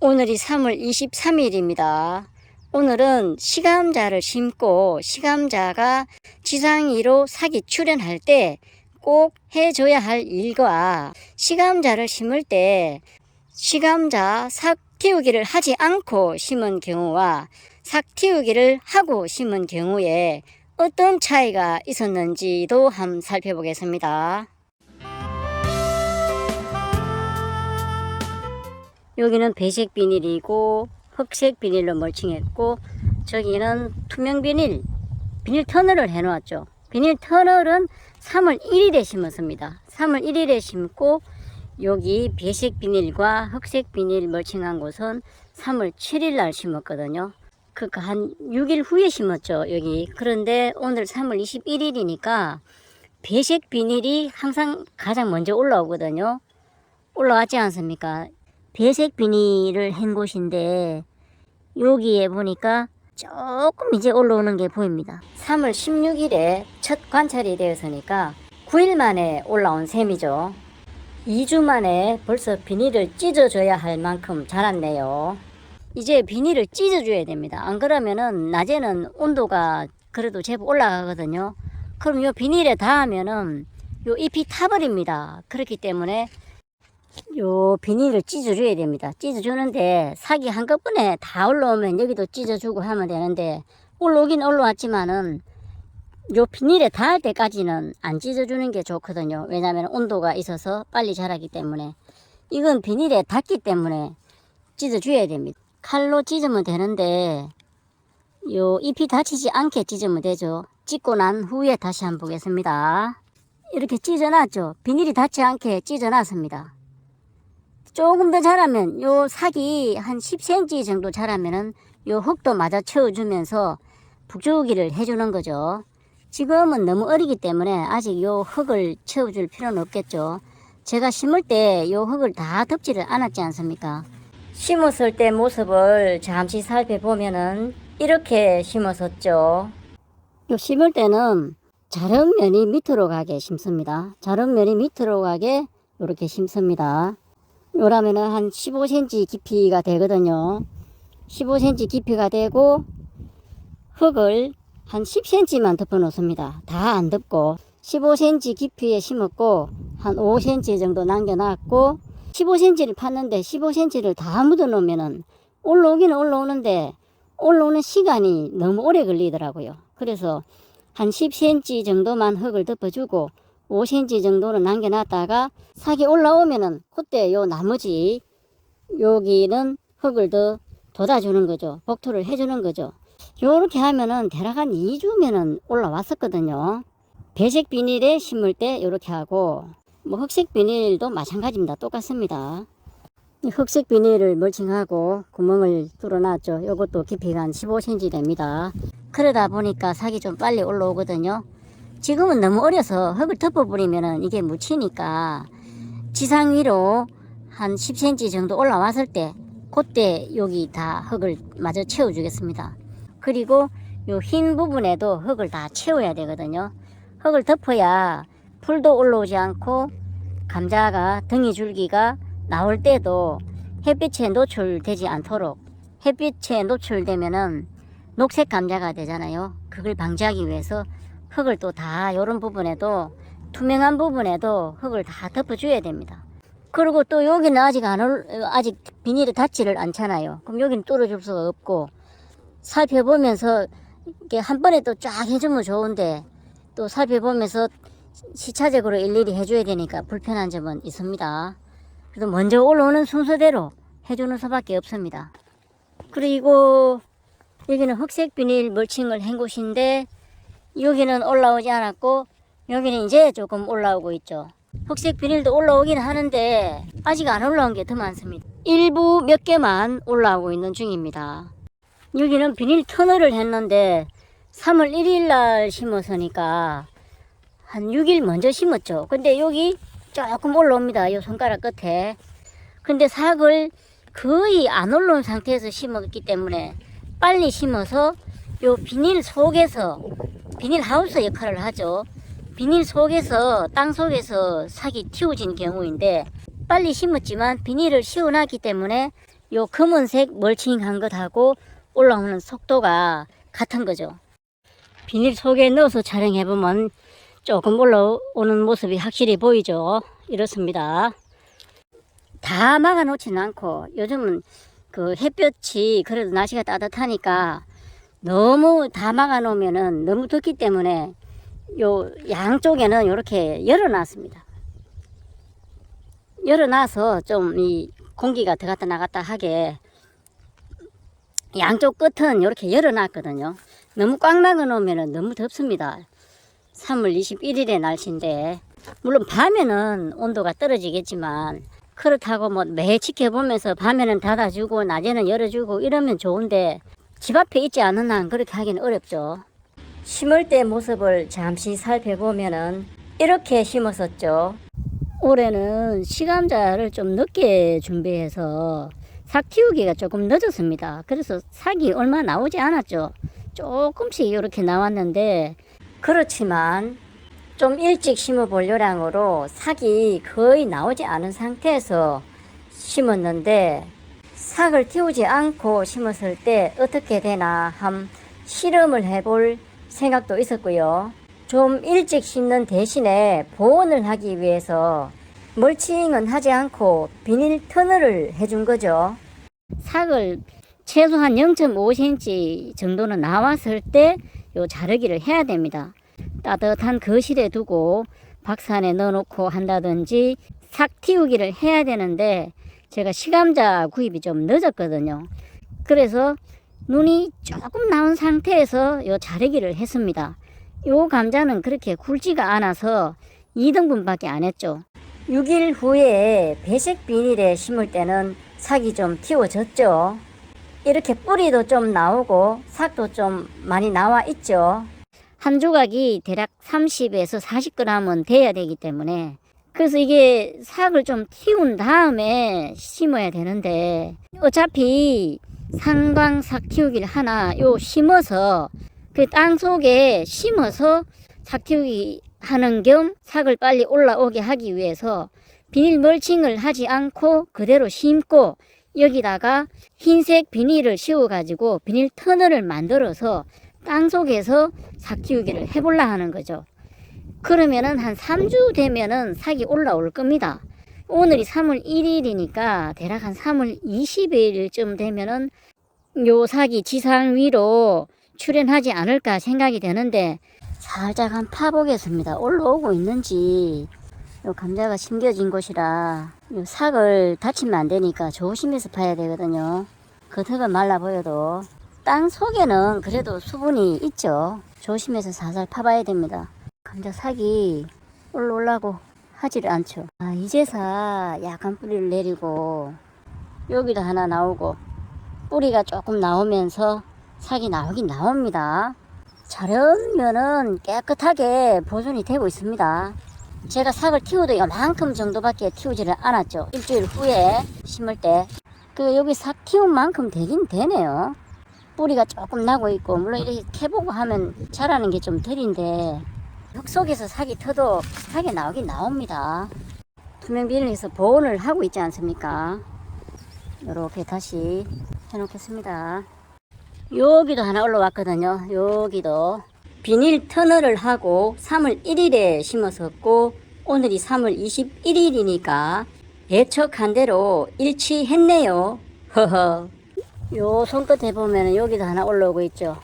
오늘이 3월 23일입니다. 오늘은 시감자를 심고 시감자가 지상 위로 삭이 출현할 때 꼭 해줘야 할 일과 시감자를 심을 때 시감자 삭 틔우기를 하지 않고 심은 경우와 삭 틔우기를 하고 심은 경우에 어떤 차이가 있었는지도 한번 살펴보겠습니다. 여기는 배색 비닐이고 흑색 비닐로 멀칭했고, 저기는 투명 비닐 터널을 해 놓았죠. 비닐 터널은 3월 1일에 심었습니다. 3월 1일에 심고, 여기 배색 비닐과 흑색 비닐 멀칭한 곳은 3월 7일 날 심었거든요. 그러니까 한 6일 후에 심었죠, 여기. 그런데 오늘 3월 21일이니까 배색 비닐이 항상 가장 먼저 올라오거든요. 올라왔지 않습니까? 배색 비닐을 한 곳인데 여기에 보니까 조금 이제 올라오는 게 보입니다. 3월 16일에 첫 관찰이 되었으니까 9일 만에 올라온 셈이죠. 2주 만에 벌써 비닐을 찢어줘야 할 만큼 자랐네요. 이제 비닐을 찢어줘야 됩니다. 안 그러면은 낮에는 온도가 그래도 제법 올라가거든요. 그럼 요 비닐에 닿으면은 요 잎이 타버립니다. 그렇기 때문에 요 비닐을 찢어줘야 됩니다. 찢어주는데 삭이 한꺼번에 다 올라오면 여기도 찢어주고 하면 되는데, 올라오긴 올라왔지만은 요 비닐에 닿을 때까지는 안 찢어주는 게 좋거든요. 왜냐하면 온도가 있어서 빨리 자라기 때문에. 이건 비닐에 닿기 때문에 찢어줘야 됩니다. 칼로 찢으면 되는데 요 잎이 다치지 않게 찢으면 되죠. 찢고 난 후에 다시 한번 보겠습니다. 이렇게 찢어놨죠. 비닐이 닿지 않게 찢어놨습니다. 조금 더 자라면, 요 삭이 한 10cm 정도 자라면은 요 흙도 맞아 채워주면서 북주기를 해주는 거죠. 지금은 너무 어리기 때문에 아직 요 흙을 채워줄 필요는 없겠죠. 제가 심을 때 요 흙을 다 덮지를 않았지 않습니까? 심었을 때 모습을 잠시 살펴보면은 이렇게 심었었죠. 요 심을 때는 자른면이 밑으로 가게 심습니다. 자른면이 밑으로 가게 이렇게 심습니다. 요라면은 한 15cm 깊이가 되거든요. 15cm 깊이가 되고 흙을 한 10cm만 덮어 놓습니다. 다 안 덮고 15cm 깊이에 심었고 한 5cm 정도 남겨 놨고, 15cm를 팠는데 15cm를 다 묻어 놓으면은 올라오기는 올라오는데 올라오는 시간이 너무 오래 걸리더라고요. 그래서 한 10cm 정도만 흙을 덮어주고 5cm 정도는 남겨놨다가 삭이 올라오면은 그때 요 나머지 여기는 흙을 더 돋아주는 거죠. 복토를 해주는 거죠. 요렇게 하면은 대략 한 2주면은 올라왔었거든요. 배색 비닐에 심을 때 요렇게 하고, 뭐 흑색 비닐도 마찬가지입니다. 똑같습니다. 흑색 비닐을 멀칭하고 구멍을 뚫어놨죠. 요것도 깊이가 한 15cm 됩니다. 그러다 보니까 삭이 좀 빨리 올라오거든요. 지금은 너무 어려서 흙을 덮어버리면은 이게 묻히니까 지상 위로 한 10cm 정도 올라왔을 때 그때 여기 다 흙을 마저 채워주겠습니다. 그리고 요 흰 부분에도 흙을 다 채워야 되거든요. 흙을 덮어야 풀도 올라오지 않고 감자가 덩이 줄기가 나올 때도 햇빛에 노출되지 않도록, 햇빛에 노출되면은 녹색 감자가 되잖아요. 그걸 방지하기 위해서 흙을 또 다 요런 부분에도, 투명한 부분에도 흙을 다 덮어줘야 됩니다. 그리고 또 여기는 아직 비닐이 닿지를 않잖아요. 그럼 여기는 뚫어줄 수가 없고, 살펴보면서 이렇게 한 번에 또 쫙 해주면 좋은데 또 살펴보면서 시차적으로 일일이 해줘야 되니까 불편한 점은 있습니다. 그래서 먼저 올라오는 순서대로 해주는 수밖에 없습니다. 그리고 여기는 흑색 비닐 멀칭을 한 곳인데 여기는 올라오지 않았고 여기는 이제 조금 올라오고 있죠. 흑색 비닐도 올라오긴 하는데 아직 안 올라온 게 더 많습니다. 일부 몇 개만 올라오고 있는 중입니다. 여기는 비닐 터널을 했는데 3월 1일 날 심었으니까 한 6일 먼저 심었죠. 근데 여기 조금 올라옵니다. 요 손가락 끝에. 근데 삭을 거의 안 올라온 상태에서 심었기 때문에 빨리 심어서 요 비닐 속에서, 비닐 하우스 역할을 하죠. 비닐 속에서, 땅 속에서 삭이 틔워진 경우인데 빨리 심었지만 비닐을 씌워놨기 때문에 요 검은색 멀칭한 것하고 올라오는 속도가 같은 거죠. 비닐 속에 넣어서 촬영해보면 조금 올라오는 모습이 확실히 보이죠. 이렇습니다. 다 막아 놓지는 않고, 요즘은 그 햇볕이 그래도 날씨가 따뜻하니까 너무 다 막아 놓으면은 너무 덥기 때문에 요 양쪽에는 이렇게 열어놨습니다. 열어놔서 좀 이 공기가 들어갔다 나갔다 하게 양쪽 끝은 이렇게 열어놨거든요. 너무 꽉 막아 놓으면 너무 덥습니다. 3월 21일의 날씨인데, 물론 밤에는 온도가 떨어지겠지만 그렇다고 뭐 매일 지켜보면서 밤에는 닫아주고 낮에는 열어주고 이러면 좋은데, 집 앞에 있지 않은 한 그렇게 하기는 어렵죠. 심을 때 모습을 잠시 살펴보면은 이렇게 심었었죠. 올해는 시감자를 좀 늦게 준비해서 삭 틔우기가 조금 늦었습니다. 그래서 삭이 얼마 나오지 않았죠. 조금씩 이렇게 나왔는데, 그렇지만 좀 일찍 심어볼 요량으로 삭이 거의 나오지 않은 상태에서 심었는데, 삭을 틔우지 않고 심었을 때 어떻게 되나 함 실험을 해볼 생각도 있었고요. 좀 일찍 심는 대신에 보온을 하기 위해서 멀칭은 하지 않고 비닐 터널을 해준 거죠. 삭을 최소한 0.5cm 정도는 나왔을 때 요 자르기를 해야 됩니다. 따뜻한 거실에 두고 박스 안에 넣어놓고 한다든지 삭 틔우기를 해야 되는데, 제가 시감자 구입이 좀 늦었거든요. 그래서 눈이 조금 나온 상태에서 요 자르기를 했습니다. 요 감자는 그렇게 굵지가 않아서 2등분밖에 안 했죠. 6일 후에 배색 비닐에 심을 때는 삭이 좀 틔워졌죠. 이렇게 뿌리도 좀 나오고 삭도 좀 많이 나와 있죠. 한 조각이 대략 30에서 40g은 돼야 되기 때문에, 그래서 이게 삭을 좀 틔운 다음에 심어야 되는데, 어차피 상광 삭 틔우기를 하나 요 심어서 그 땅 속에 심어서 삭 틔우기 하는 겸 삭을 빨리 올라오게 하기 위해서 비닐 멀칭을 하지 않고 그대로 심고, 여기다가 흰색 비닐을 씌워 가지고 비닐 터널을 만들어서 땅 속에서 삭 키우기를 해볼라 하는 거죠. 그러면은 한 3주 되면은 삭이 올라올 겁니다. 오늘이 3월 1일이니까 대략 한 3월 20일쯤 되면은 요 삭이 지상 위로 출현하지 않을까 생각이 되는데, 살짝 한 파보겠습니다. 올라오고 있는지. 요 감자가 심겨진 곳이라 요 삭을 다치면 안 되니까 조심해서 파야 되거든요. 겉은 말라 보여도 땅 속에는 그래도 수분이 있죠. 조심해서 살살 파봐야 됩니다. 감자 삭이 올라오려고 하지를 않죠. 이제서 약간 뿌리를 내리고 여기도 하나 나오고 뿌리가 조금 나오면서 삭이 나오긴 나옵니다. 자르면은 깨끗하게 보존이 되고 있습니다. 제가 삭을 틔워도 이만큼 정도밖에 틔우지를 않았죠. 일주일 후에 심을 때. 여기 삭 틔운 만큼 되긴 되네요. 뿌리가 조금 나고 있고, 물론 이렇게 캐보고 하면 자라는 게 좀 덜인데, 흙 속에서 삭이 터도 삭이 나오긴 나옵니다. 투명 비닐에서 보온을 하고 있지 않습니까? 이렇게 다시 해놓겠습니다. 여기도 하나 올라왔거든요. 여기도 비닐 터널을 하고 3월 1일에 심었었고, 오늘이 3월 21일이니까 예측한 대로 일치했네요. 허허. 요 손끝에 보면 여기도 하나 올라오고 있죠.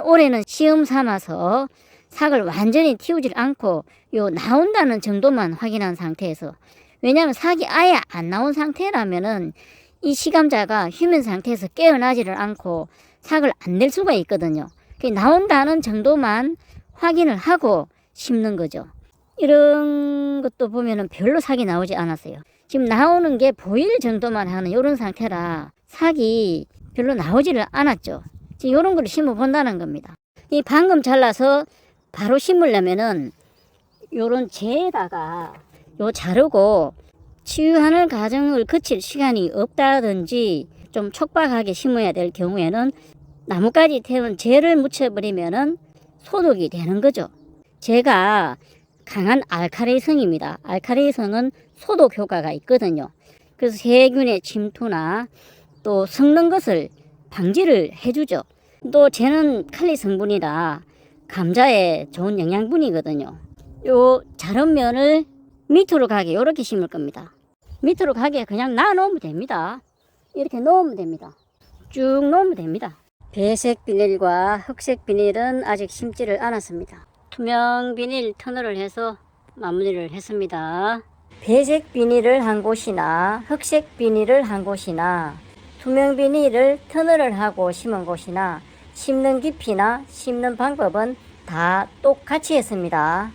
올해는 시험 삼아서 삭을 완전히 틔우질 않고 요 나온다는 정도만 확인한 상태에서, 왜냐하면 삭이 아예 안 나온 상태라면은 이 시감자가 휴면 상태에서 깨어나지를 않고 삭을 안 낼 수가 있거든요. 나온다는 정도만 확인을 하고 심는 거죠. 이런 것도 보면은 별로 삭이 나오지 않았어요. 지금 나오는 게 보일 정도만 하는 이런 상태라 삭이 별로 나오지를 않았죠. 지금 이런 걸 심어 본다는 겁니다. 이 방금 잘라서 바로 심으려면은 요런 재에다가 요 자르고 치유하는 과정을 거칠 시간이 없다든지 좀 촉박하게 심어야 될 경우에는 나뭇가지 태운 재를 묻혀버리면은 소독이 되는 거죠. 재가 강한 알칼리성입니다. 알칼리성은 소독 효과가 있거든요. 그래서 세균의 침투나 또 썩는 것을 방지를 해주죠. 또 쟤는 칼리 성분이라 감자에 좋은 영양분이거든요. 요 자른 면을 밑으로 가게 이렇게 심을 겁니다. 밑으로 가게 그냥 놔 놓으면 됩니다. 이렇게 놓으면 됩니다. 쭉 놓으면 됩니다. 배색 비닐과 흑색 비닐은 아직 심지를 않았습니다. 투명 비닐 터널을 해서 마무리를 했습니다. 배색 비닐을 한 곳이나 흑색 비닐을 한 곳이나 투명 비닐을 터널을 하고 심은 곳이나 심는 깊이나 심는 방법은 다 똑같이 했습니다.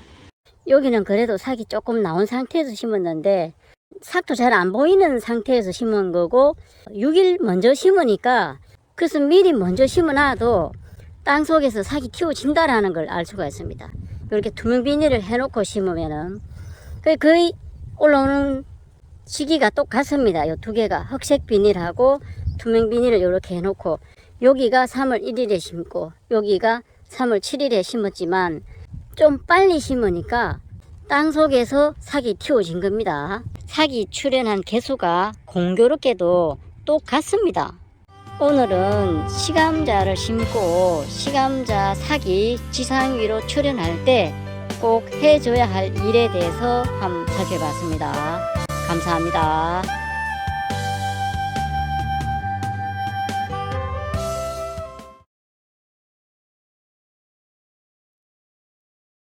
여기는 그래도 삭이 조금 나온 상태에서 심었는데 삭도 잘 안 보이는 상태에서 심은 거고 6일 먼저 심으니까 그래서 미리 먼저 심어놔도 땅속에서 삭이 키워진다라는 걸 알 수가 있습니다. 이렇게 투명 비닐을 해놓고 심으면은 거의 올라오는 시기가 똑같습니다. 이 두 개가 흑색 비닐하고 투명 비닐을 이렇게 해놓고 여기가 3월 1일에 심고 여기가 3월 7일에 심었지만 좀 빨리 심으니까 땅속에서 삭이 틔워진 겁니다. 삭이 출현한 개수가 공교롭게도 똑같습니다. 오늘은 시감자를 심고 시감자 삭이 지상 위로 출현할 때 꼭 해줘야 할 일에 대해서 한번 살펴봤습니다. 감사합니다.